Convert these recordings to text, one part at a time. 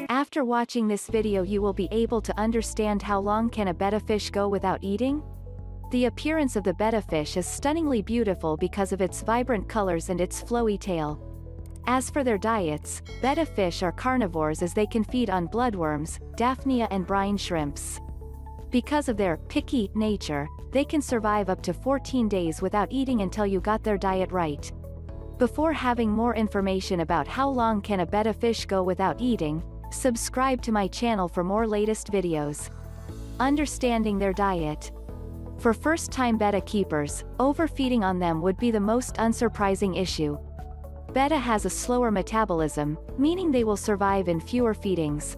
After watching this video you will be able to understand how long can a betta fish go without eating? The appearance of the betta fish is stunningly beautiful because of its vibrant colors and its flowy tail. As for their diets, betta fish are carnivores as they can feed on bloodworms, daphnia and brine shrimps. Because of their picky nature, they can survive up to 14 days without eating until you got their diet right. Before having more information about how long can a betta fish go without eating, subscribe to my channel for more latest videos. Understanding their diet. For first-time betta keepers, overfeeding on them would be the most unsurprising issue. Betta has a slower metabolism, meaning they will survive in fewer feedings.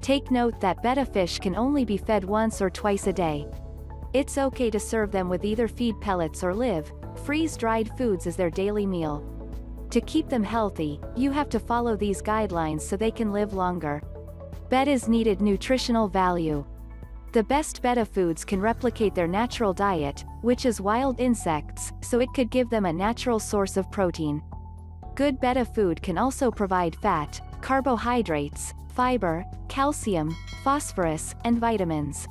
Take note that betta fish can only be fed once or twice a day. It's okay to serve them with either feed pellets or live, freeze-dried foods as their daily meal. To keep them healthy, you have to follow these guidelines so they can live longer. Betta's needed nutritional value. The best betta foods can replicate their natural diet, which is wild insects, so it could give them a natural source of protein. Good betta food can also provide fat, carbohydrates, fiber, calcium, phosphorus, and vitamins.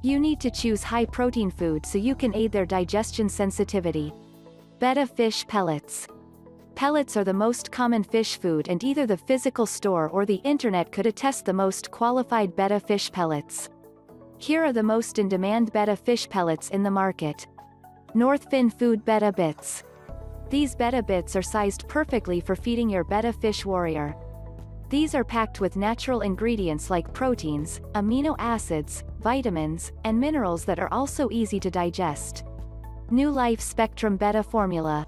You need to choose high-protein food so you can aid their digestion sensitivity. Betta fish pellets. Pellets are the most common fish food and either the physical store or the internet could attest the most qualified betta fish pellets. Here are the most in-demand betta fish pellets in the market. Northfin Food Betta Bits. These Betta Bits are sized perfectly for feeding your betta fish warrior. These are packed with natural ingredients like proteins, amino acids, vitamins, and minerals that are also easy to digest. New Life Spectrum Betta Formula.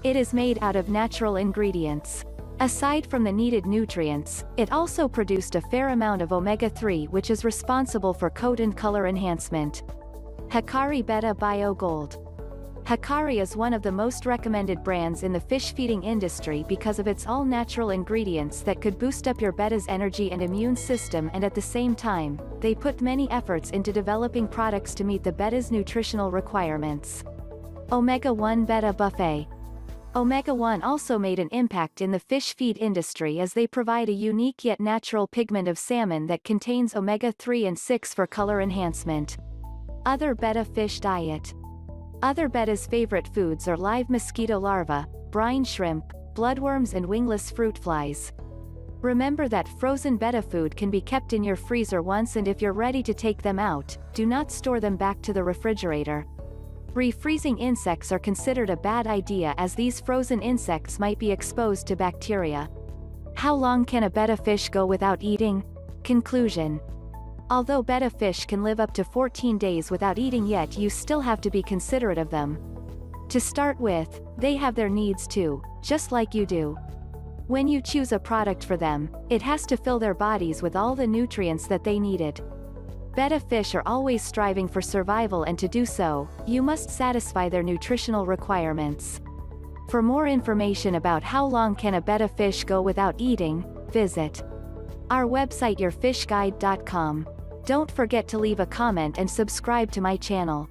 It is made out of natural ingredients. Aside from the needed nutrients, it also produced a fair amount of omega-3 which is responsible for coat and color enhancement. Hikari Betta Bio Gold. Hikari is one of the most recommended brands in the fish feeding industry because of its all-natural ingredients that could boost up your betta's energy and immune system, and at the same time, they put many efforts into developing products to meet the betta's nutritional requirements. Omega-1 Betta Buffet. Omega-1 also made an impact in the fish feed industry as they provide a unique yet natural pigment of salmon that contains omega-3 and 6 for color enhancement. Other betta fish diet. Other betta's favorite foods are live mosquito larvae, brine shrimp, bloodworms and wingless fruit flies. Remember that frozen betta food can be kept in your freezer once, and if you're ready to take them out, do not store them back to the refrigerator. Refreezing insects are considered a bad idea as these frozen insects might be exposed to bacteria. How long can a betta fish go without eating? Conclusion. Although betta fish can live up to 14 days without eating, yet you still have to be considerate of them. To start with, they have their needs too, just like you do. When you choose a product for them, it has to fill their bodies with all the nutrients that they needed. Betta fish are always striving for survival, and to do so, you must satisfy their nutritional requirements. For more information about how long can a betta fish go without eating, visit our website yourfishguide.com. Don't forget to leave a comment and subscribe to my channel.